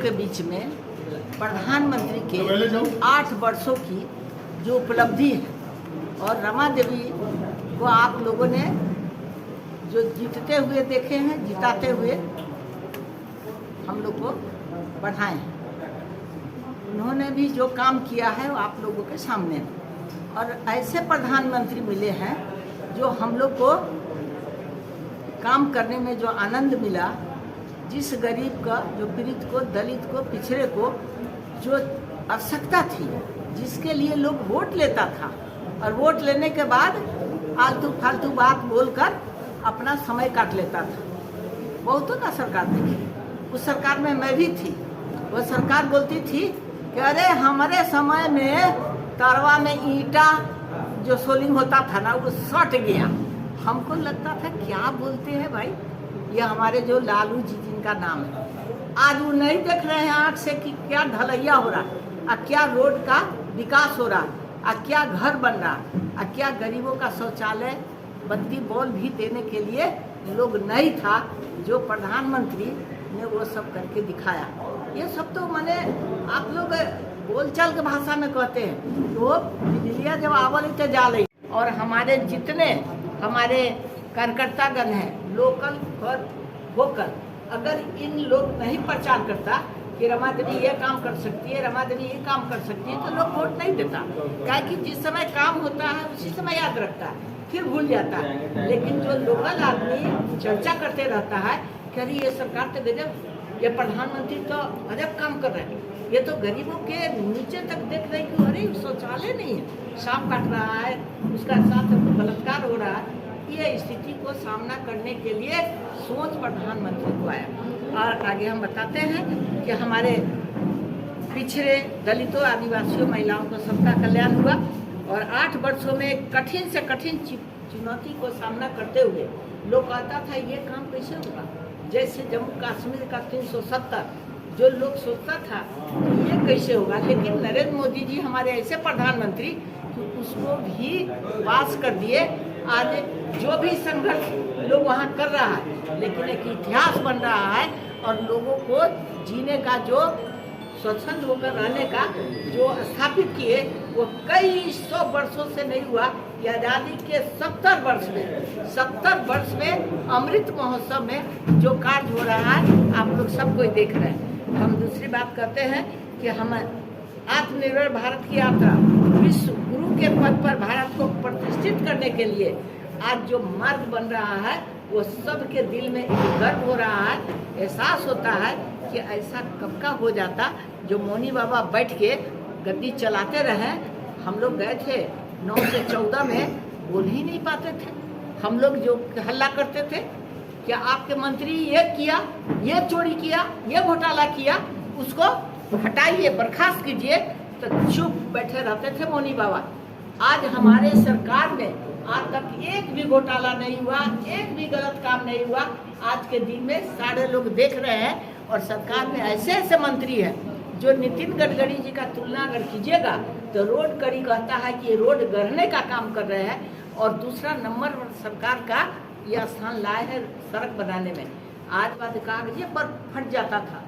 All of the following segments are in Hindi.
के बीच में प्रधानमंत्री के 8 वर्षों की जो उपलब्धि है और रमा देवी को आप लोगों ने जो जीतते हुए देखे हैं, जिताते हुए हम लोग को बढ़ाए हैं। उन्होंने भी जो काम किया है वो आप लोगों के सामने है। और ऐसे प्रधानमंत्री मिले हैं जो हम लोग को काम करने में जो आनंद मिला, जिस गरीब का, जो पीड़ित को, दलित को, पिछड़े को जो आवश्यकता थी, जिसके लिए लोग वोट लेता था और वोट लेने के बाद आलतू फालतू बात बोलकर अपना समय काट लेता था। बहुतों का सरकार देखी, उस सरकार में मैं भी थी। वो सरकार बोलती थी कि अरे हमारे समय में तरवा में ईंटा जो सोलिंग होता था ना, वो सट गया। हमको लगता था क्या बोलते हैं भाई, ये हमारे जो लालू जी जिनका नाम है, आज वो नहीं देख रहे हैं आँख से कि क्या ढलैया हो रहा है और क्या रोड का विकास हो रहा है और क्या घर बन रहा है और क्या गरीबों का शौचालय, बत्ती बॉल भी देने के लिए लोग नहीं था। जो प्रधानमंत्री ने वो सब करके दिखाया। ये सब तो मैंने आप लोग बोलचाल के भाषा में कहते हैं, वो बिजलियाँ जब आवल तो जा रही। और हमारे जितने हमारे कार्यकर्तागण हैं, लोकल और वोकल, अगर इन लोग नहीं प्रचार करता कि रमा देवी ये काम कर सकती है, रमा देवी ये काम कर सकती है, तो लोग वोट नहीं देता। क्या कि जिस समय काम होता है उसी समय याद रखता है, फिर भूल जाता है। लेकिन जो लोकल आदमी चर्चा करते रहता है कि अरे ये सरकार तो गजब, ये प्रधानमंत्री तो गजब काम कर रहे हैं, ये तो गरीबों के नीचे तक देख रहे हैं कि अरे शौचालय नहीं है, सांप काट रहा है, उसका साथ बलात्कार हो रहा है। ये स्थिति को सामना करने के लिए सोच प्रधानमंत्री को आया। और आगे हम बताते हैं कि हमारे पिछड़े दलितों, आदिवासियों, महिलाओं को सबका कल्याण हुआ और 8 वर्षों में कठिन से कठिन चुनौती को सामना करते हुए लोग कहता था ये काम कैसे होगा। जैसे जम्मू कश्मीर का 370 जो लोग सोचता था कि ये कैसे होगा, लेकिन नरेंद्र मोदी जी हमारे ऐसे प्रधानमंत्री कि उसको भी पास कर दिए। आज जो भी संघर्ष लोग वहाँ कर रहा है, लेकिन एक इतिहास बन रहा है और लोगों को जीने का, जो स्वच्छंद होकर रहने का जो स्थापित किए, वो कई 100 वर्षों से नहीं हुआ। कि आज़ादी के 70 वर्ष में अमृत महोत्सव में जो कार्य हो रहा है आप लोग सब कोई देख रहे हैं। हम दूसरी बात कहते हैं कि हम आत्मनिर्भर भारत की यात्रा, विश्व गुरु के पद पर भारत को प्रतिष्ठित करने के लिए आज जो मार्ग बन रहा है, वो सबके दिल में एक गर्व हो रहा है, एहसास होता है कि ऐसा कब का हो जाता जो मौनी बाबा बैठ के गद्दी चलाते रहे। हम लोग गए थे 9 से 14 में, बोल ही नहीं पाते थे। हम लोग जो हल्ला करते थे कि आपके मंत्री ये किया, ये चोरी किया, ये घोटाला किया, उसको हटाइए, बर्खास्त कीजिए, तो चुप बैठे रहते थे मौनी बाबा। आज हमारे सरकार में आज तक एक भी घोटाला नहीं हुआ, एक भी गलत काम नहीं हुआ। आज के दिन में सारे लोग देख रहे हैं और सरकार में ऐसे ऐसे मंत्री हैं जो नितिन गडकरी जी का तुलना अगर कीजिएगा तो रोड कड़ी कहता है कि रोड गढ़ने का काम कर रहे हैं और दूसरा नंबर सरकार का यह स्थान लाए है सड़क बनाने में। आज बात कागज पर फट जाता था,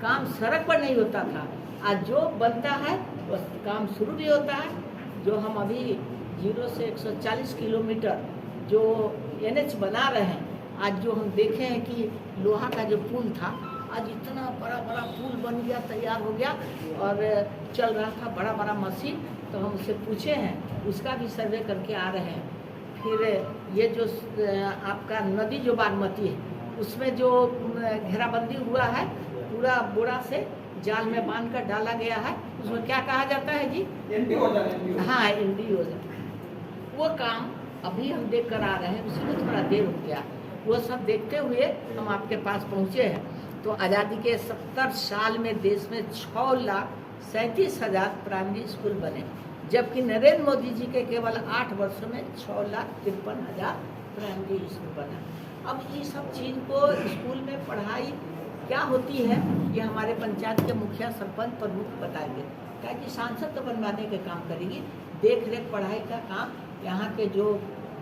काम सड़क पर नहीं होता था। आज जो बनता है वो काम शुरू भी होता है। जो हम अभी 0 से 140 किलोमीटर जो NH बना रहे हैं, आज जो हम देखे हैं कि लोहा का जो पुल था, आज इतना बड़ा बड़ा पुल बन गया, तैयार हो गया और चल रहा था बड़ा बड़ा मशीन। तो हम उससे पूछे हैं, उसका भी सर्वे करके आ रहे हैं। फिर ये जो आपका नदी जो बागमती है, उसमें जो घेराबंदी हुआ है, पूरा बोरा से जाल में बांध कर डाला गया है, उसमें क्या कहा जाता है जी? हाँ, एंडी हो जाता है। वो काम अभी हम देख कर आ रहे हैं, उसी में थोड़ा देर हो गया। वो सब देखते हुए हम आपके पास पहुँचे हैं। तो आज़ादी के 70 साल में देश में 6,37,000 प्राइमरी स्कूल बने, जबकि नरेंद्र मोदी जी के केवल 8 वर्षों में 6,53,000 प्राइमरी स्कूल बना। अब ये सब चीज़ को स्कूल में पढ़ाई क्या होती है, ये हमारे पंचायत के मुखिया, सरपंच, प्रमुख बताएंगे। क्या कि सांसद तो बनवाने के काम करेगी, देख रेख पढ़ाई का काम यहाँ के जो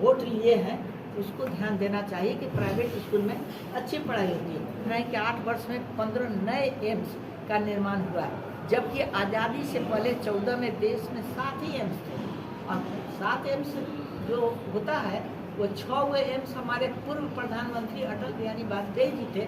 वोट लिए हैं उसको ध्यान देना चाहिए कि प्राइवेट स्कूल में अच्छी पढ़ाई होती है। नहीं कि 8 वर्ष में 15 नए एम्स का निर्माण हुआ है, जबकि आज़ादी से पहले 14 में देश में 7 ही एम्स थे। और 7 एम्स जो होता है वो 6 एम्स हमारे पूर्व प्रधानमंत्री अटल बिहारी वाजपेयी जी थे,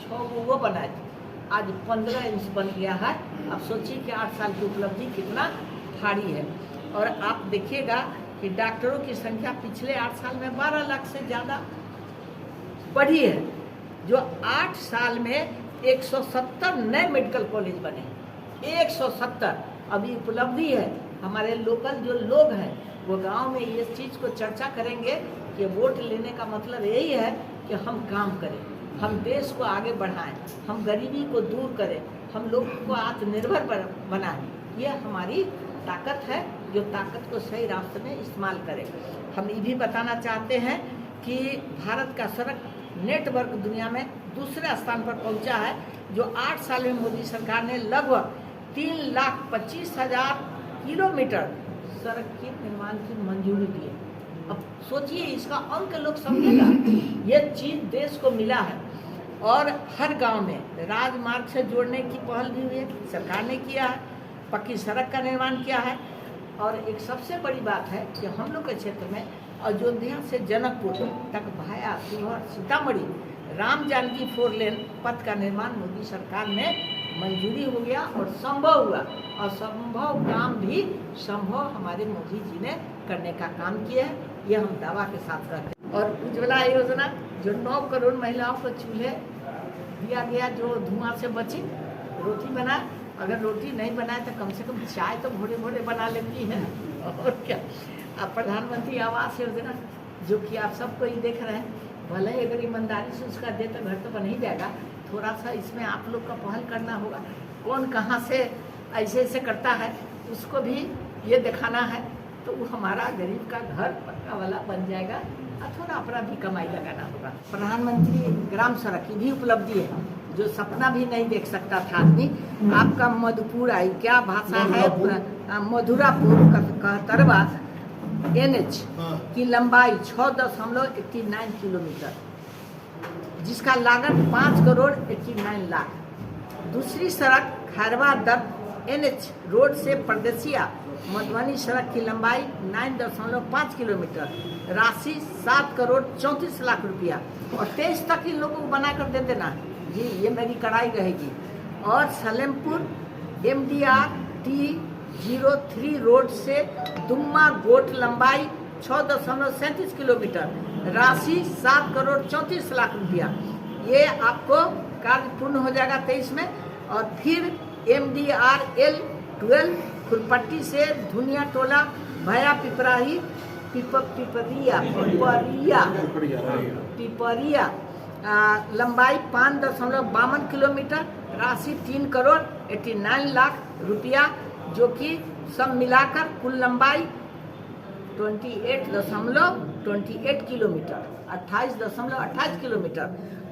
6 वो बनाए थे। आज 15 एम्स बन गया है। अब सोचिए कि 8 साल की उपलब्धि कितना भारी है। और आप देखिएगा कि डॉक्टरों की संख्या पिछले 8 साल में 12 लाख से ज़्यादा बढ़ी है, जो 8 साल में 170 नए मेडिकल कॉलेज बने, 170। अभी उपलब्धि है। हमारे लोकल जो लोग हैं वो गांव में इस चीज़ को चर्चा करेंगे कि वोट लेने का मतलब यही है कि हम काम करें, हम देश को आगे बढ़ाएं, हम गरीबी को दूर करें, हम लोगों को आत्मनिर्भर बनाएं। ये हमारी ताकत है, जो ताकत को सही रास्ते में इस्तेमाल करें। हम ये भी बताना चाहते हैं कि भारत का सड़क नेटवर्क दुनिया में दूसरे स्थान पर पहुंचा है, जो 8 साल में मोदी सरकार ने लगभग 3,25,000 किलोमीटर सड़क के निर्माण की मंजूरी दी है। अब सोचिए, इसका अंक लोग समझेगा। ये चीज़ देश को मिला है। और हर गांव में राजमार्ग से जोड़ने की पहल भी हुई है, सरकार ने किया है, पक्की सड़क का निर्माण किया है। और एक सबसे बड़ी बात है कि हम लोग के क्षेत्र में अयोध्या से जनकपुर तक भाया शिवहर सीतामढ़ी राम जानकी 4 लेन पथ का निर्माण मोदी सरकार में मंजूरी हो गया और संभव हुआ। और संभव काम भी संभव हमारे मोदी जी ने करने का काम किया है, ये हम दावा के साथ करते हैं। और उज्ज्वला योजना जो 9 करोड़ महिलाओं को चूल्हे दिया गया, जो धुआं से बची, रोटी बनाए। अगर रोटी नहीं बनाए तो कम से कम चाय तो भोरे भोरे बना लेती है। और क्या, अब प्रधानमंत्री आवास योजना जो कि आप सबको ही देख रहे हैं, भले ही अगर ईमानदारी से उसका दे तो घर तो बन ही जाएगा, थोड़ा सा इसमें आप लोग का पहल करना होगा। कौन कहाँ से ऐसे ऐसे करता है उसको भी ये दिखाना है, तो वो हमारा गरीब का घर पक्का वाला बन जाएगा। और थोड़ा अपना भी कमाई लगाना होगा। प्रधानमंत्री ग्राम सड़क की भी उपलब्धि है, जो सपना भी नहीं देख सकता था आदमी। आपका मधुपुर आई, क्या भाषा है, मधुरापुर कहतरवा NH की लंबाई 6.89 किलोमीटर, जिसका लागत 5 करोड़ 89 लाख। दूसरी सड़क खैरवा दर NH रोड से परदेसिया मधुबनी सड़क की लंबाई 9.5 किलोमीटर, राशि 7 करोड़ 34 लाख रुपया। और 23 तक इन लोगों को बना कर दे देना जी, ये मेरी कड़ाई रहेगी। और सलेमपुर MDR T03 रोड से दुम्मा गोट लंबाई 6.37 किलोमीटर, राशि 7 करोड़ 34 लाख रुपया। ये आपको कार्य पूर्ण हो जाएगा 23 में। और फिर MDR L12 खुरपट्टी से धुनिया टोला भया पिपराही पिपरिया लंबाई 5.52 किलोमीटर, राशि 3 करोड़ 89 लाख रुपया, जो कि सब मिलाकर कुल लंबाई 28.28 किलोमीटर, 28.28 किलोमीटर।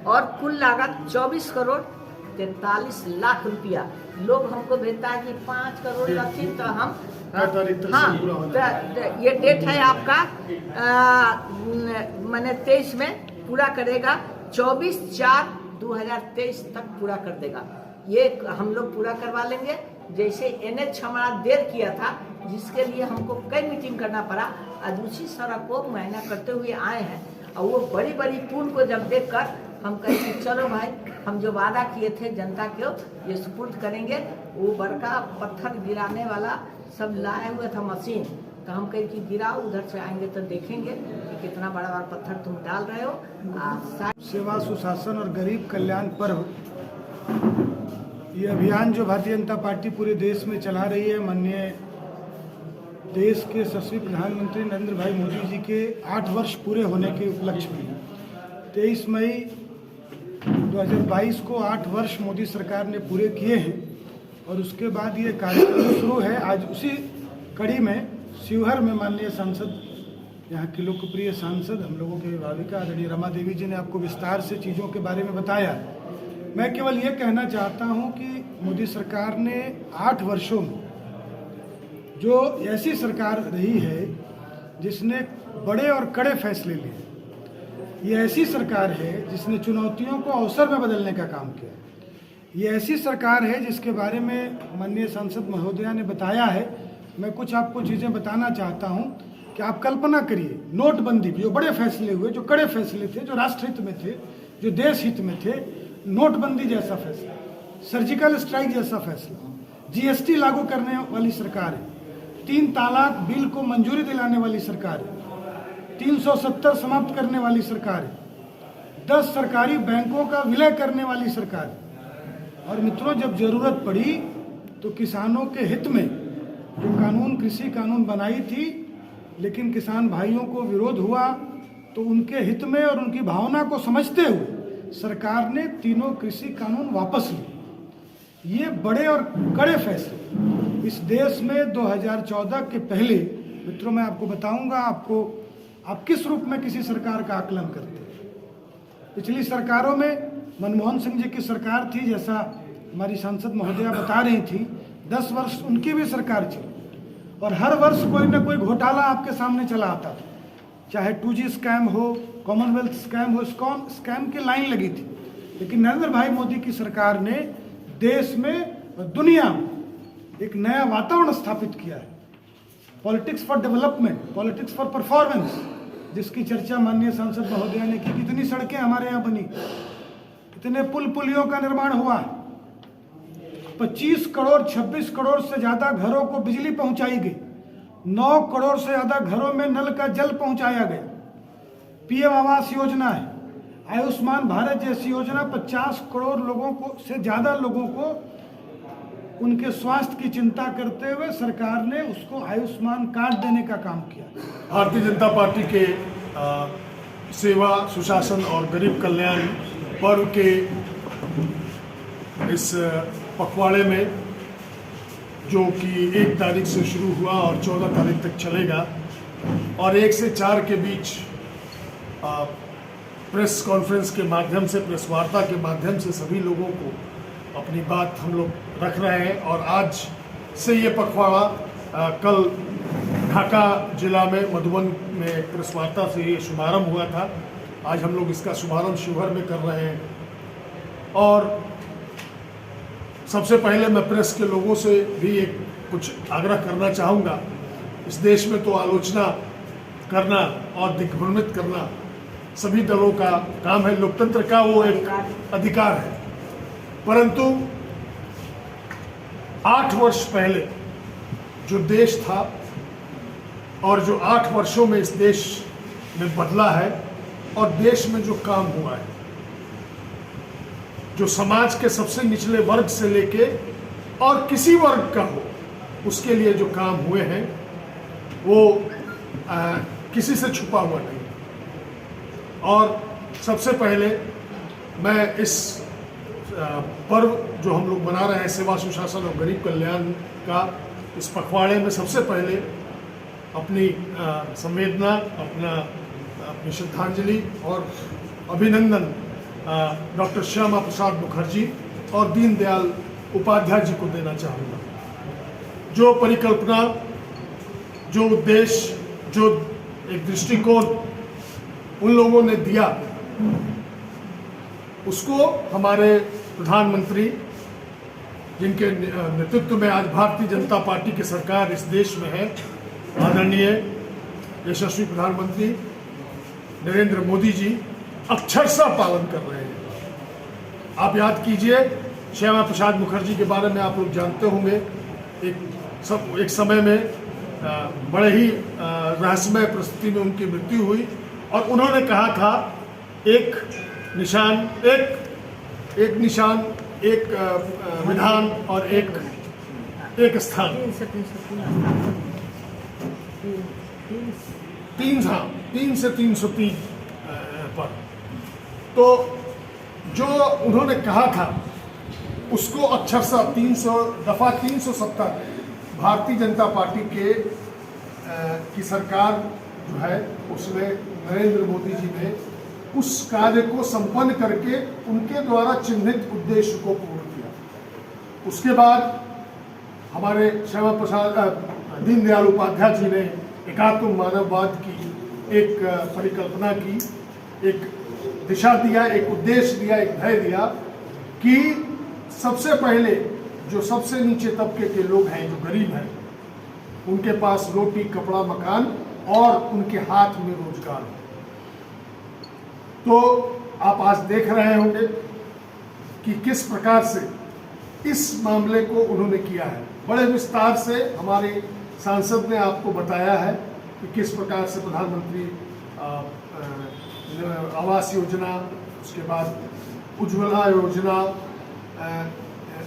और कुल लागत 24 करोड़ 43 लाख रुपया। लोग हमको भेजता है कि 5 करोड़ लगी, तो हम ये डेट है आपका मैंने 23 में पूरा करेगा, 24/4/2023 तक पूरा कर देगा। ये हम लोग पूरा करवा लेंगे। जैसे NH हमारा देर किया था, जिसके लिए हमको कई मीटिंग करना पड़ा, आज उसी सड़क को मुआयना करते हुए आए हैं। और वो बड़ी बड़ी पुल को जब देखकर हम कहे कि चलो भाई, हम जो वादा किए थे जनता को ये सुपुर्द करेंगे। वो बड़का पत्थर गिराने वाला सब लाए हुए था मशीन, तो हम कहे कि गिराओ, उधर से आएंगे तो देखेंगे कि कितना बड़ा बड़ा पत्थर तुम डाल रहे हो। सेवा सुशासन और गरीब कल्याण पर्व, ये अभियान जो भारतीय जनता पार्टी पूरे देश में चला रही है, माननीय देश के यशस्वी प्रधानमंत्री नरेंद्र भाई मोदी जी के 8 वर्ष पूरे होने के उपलक्ष्य में 23 मई 2022 को 8 वर्ष मोदी सरकार ने पूरे किए हैं। और उसके बाद ये कार्यक्रम शुरू है। आज उसी कड़ी में शिवहर में माननीय सांसद, यहाँ की लोकप्रिय सांसद, हम लोगों के अभिभाविका आदरणीय रमा देवी जी ने आपको विस्तार से चीज़ों के बारे में बताया। मैं केवल ये कहना चाहता हूँ कि मोदी सरकार ने 8 वर्षों में जो ऐसी सरकार रही है जिसने बड़े और कड़े फैसले लिए, ये ऐसी सरकार है जिसने चुनौतियों को अवसर में बदलने का काम किया, ये ऐसी सरकार है जिसके बारे में माननीय सांसद महोदया ने बताया है। मैं कुछ आपको चीज़ें बताना चाहता हूँ कि आप कल्पना करिए, नोटबंदी जो बड़े फैसले हुए, जो कड़े फैसले थे, जो राष्ट्रहित में थे, जो देश हित में थे, नोटबंदी जैसा फैसला, सर्जिकल स्ट्राइक जैसा फैसला, जीएसटी लागू करने वाली सरकार है, 3 तलाक बिल को मंजूरी दिलाने वाली सरकार है, 370 समाप्त करने वाली सरकार है, 10 सरकारी बैंकों का विलय करने वाली सरकार है। और मित्रों, जब जरूरत पड़ी तो किसानों के हित में जो कानून, कृषि कानून बनाई थी, लेकिन किसान भाइयों को विरोध हुआ तो उनके हित में और उनकी भावना को समझते हुए सरकार ने तीनों कृषि कानून वापस लिए। ये बड़े और कड़े फैसले इस देश में 2014 के पहले, मित्रों मैं आपको बताऊंगा आप किस रूप में किसी सरकार का आकलन करते हैं। पिछली सरकारों में मनमोहन सिंह जी की सरकार थी, जैसा हमारी सांसद महोदया बता रही थी, 10 वर्ष उनकी भी सरकार चली और हर वर्ष कोई ना कोई घोटाला आपके सामने चला आता था, चाहे 2G स्कैम हो, कॉमनवेल्थ स्कैम हो, स्कैम की लाइन लगी थी। लेकिन नरेंद्र भाई मोदी की सरकार ने देश में और दुनिया में एक नया वातावरण स्थापित किया है। Politics for development, politics for performance, जिसकी चर्चा माननीय सांसद महोदया ने की। कितनी सड़कें हमारे यहाँ बनी, कितने पुल पुलियों का निर्माण हुआ, 25 करोड़ 26 करोड़ से ज्यादा घरों को बिजली पहुंचाई गई, 9 करोड़ से ज्यादा घरों में नल का जल पहुंचाया गया। पीएम आवास योजना है, आयुष्मान भारत जैसी योजना 50 करोड़ लोगों को से ज्यादा लोगों को उनके स्वास्थ्य की चिंता करते हुए सरकार ने उसको आयुष्मान कार्ड देने का काम किया। भारतीय जनता पार्टी के सेवा, सुशासन और गरीब कल्याण पर्व के इस पखवाड़े में, जो कि 1 तारीख से शुरू हुआ और 14 तारीख तक चलेगा, और 1 से 4 के बीच प्रेस कॉन्फ्रेंस के माध्यम से, प्रेस वार्ता के माध्यम से सभी लोगों को अपनी बात हम लोग रख रहे हैं। और आज से ये पखवाड़ा, कल ढाका जिला में मधुबन में एक प्रेस वार्ता से ये शुभारंभ हुआ था, आज हम लोग इसका शुभारंभ शिवहर में कर रहे हैं। और सबसे पहले मैं प्रेस के लोगों से भी एक कुछ आग्रह करना चाहूँगा। इस देश में तो आलोचना करना और दिग्भ्रमित करना सभी दलों का काम है, लोकतंत्र का वो एक अधिकार है। परंतु 8 वर्ष पहले जो देश था और जो 8 वर्षों में इस देश में बदला है और देश में जो काम हुआ है, जो समाज के सबसे निचले वर्ग से लेके और किसी वर्ग का हो, उसके लिए जो काम हुए हैं वो किसी से छुपा हुआ नहीं। और सबसे पहले मैं इस पर्व जो हम लोग मना रहे हैं, सेवा, सुशासन और गरीब कल्याण का, इस पखवाड़े में सबसे पहले अपनी संवेदना, अपनी श्रद्धांजलि और अभिनंदन डॉक्टर श्यामा प्रसाद मुखर्जी और दीनदयाल उपाध्याय जी को देना चाहूँगा। जो परिकल्पना, जो उद्देश्य, जो एक दृष्टिकोण उन लोगों ने दिया, उसको हमारे प्रधानमंत्री, जिनके नेतृत्व में आज भारतीय जनता पार्टी की सरकार इस देश में है, आदरणीय यशस्वी प्रधानमंत्री नरेंद्र मोदी जी अक्षरशः पालन कर रहे हैं। आप याद कीजिए, श्यामा प्रसाद मुखर्जी के बारे में आप लोग जानते होंगे। एक समय में बड़े ही रहस्यमय परिस्थिति में उनकी मृत्यु हुई और उन्होंने कहा था, एक निशान, एक विधान और एक स्थान। 3 से 303 पर। तो जो उन्होंने कहा था उसको अक्षरशः 370 भारतीय जनता पार्टी की सरकार जो है, उसमें नरेंद्र मोदी जी ने उस कार्य को संपन्न करके उनके द्वारा चिन्हित उद्देश्य को पूर्ण किया। उसके बाद हमारे श्यामा प्रसाद दीनदयाल उपाध्याय जी ने एकात्म मानववाद की एक परिकल्पना की, एक दिशा दिया, एक उद्देश्य दिया, एक ध्येय दिया कि सबसे पहले जो सबसे नीचे तबके के लोग हैं, जो गरीब हैं, उनके पास रोटी, कपड़ा, मकान और उनके हाथ में रोजगार हो। तो आप आज देख रहे होंगे कि किस प्रकार से इस मामले को उन्होंने किया है। बड़े विस्तार से हमारे सांसद ने आपको बताया है कि किस प्रकार से प्रधानमंत्री आवास योजना, उसके बाद उज्ज्वला योजना,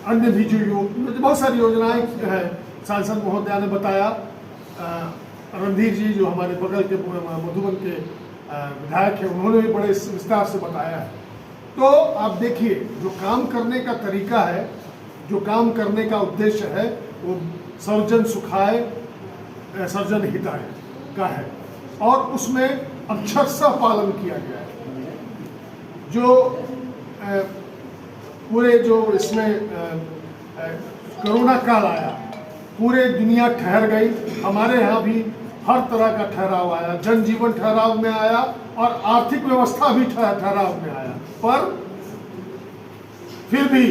अन्य भी जो बहुत सारी योजनाएं हैं, सांसद महोदया ने बताया। रणधीर जी जो हमारे बगल के मधुबन के विधायक हैं, उन्होंने भी बड़े विस्तार से बताया है। तो आप देखिए, जो काम करने का तरीका है, जो काम करने का उद्देश्य है, वो सर्वजन सुखाय सर्वजन हिताय का है और उसमें अक्षरशः पालन किया गया है। जो पूरे जो इसमें कोरोना काल आया, पूरे दुनिया ठहर गई, हमारे यहाँ भी हर तरह का ठहराव आया, जनजीवन ठहराव में आया और आर्थिक व्यवस्था भी ठहराव में आया। पर फिर भी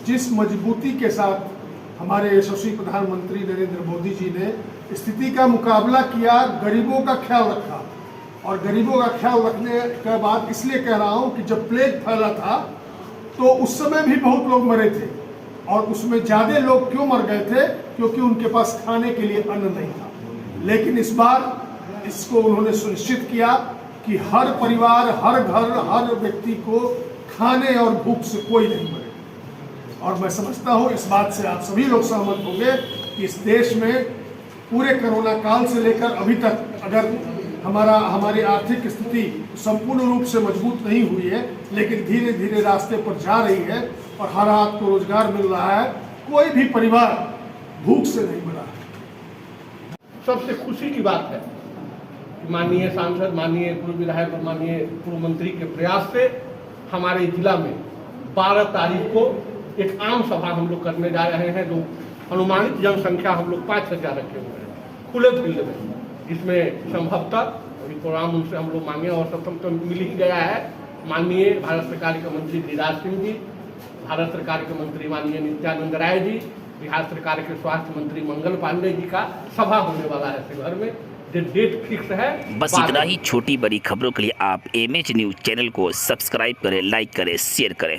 जिस मजबूती के साथ हमारे यशस्वी प्रधानमंत्री नरेंद्र मोदी जी ने स्थिति का मुकाबला किया, गरीबों का ख्याल रखा। और गरीबों का ख्याल रखने के बाद इसलिए कह रहा हूँ कि जब प्लेग फैला था तो उस समय भी बहुत लोग मरे थे, और उसमें ज़्यादा लोग क्यों मर गए थे? क्योंकि उनके पास खाने के लिए अन्न नहीं था। लेकिन इस बार इसको उन्होंने सुनिश्चित किया कि हर परिवार, हर घर, हर व्यक्ति को खाने और भूख से कोई नहीं मरे। और मैं समझता हूँ इस बात से आप सभी लोग सहमत होंगे कि इस देश में पूरे कोरोना काल से लेकर अभी तक अगर हमारी आर्थिक स्थिति संपूर्ण रूप से मजबूत नहीं हुई है, लेकिन धीरे धीरे रास्ते पर जा रही है और हर हाथ को रोजगार मिल रहा है, कोई भी परिवार भूख से नहीं मरा है। सबसे खुशी की बात है कि माननीय सांसद, माननीय पूर्व विधायक और माननीय पूर्व मंत्री के प्रयास से हमारे जिला में 12 तारीख को एक आम सभा हम लोग करने जा रहे हैं, जो अनुमानित जनसंख्या हम लोग 5000 रखे हुए हैं खुले फील्ड में, जिसमें संभवतः अभी प्रोग्राम उनसे हम लोग मांगे और सब तो मिल ही गया है। माननीय भारत सरकार के मंत्री गिरिराज सिंह जी, भारत सरकार के मंत्री माननीय नित्यानंद राय जी, बिहार सरकार के स्वास्थ्य मंत्री मंगल पांडे जी का सभा होने वाला है शिवहर में। डेट फिक्स है। बस इतना ही छोटी बड़ी खबरों के लिए आप एमएच न्यूज चैनल को सब्सक्राइब करें, लाइक करें, शेयर करें।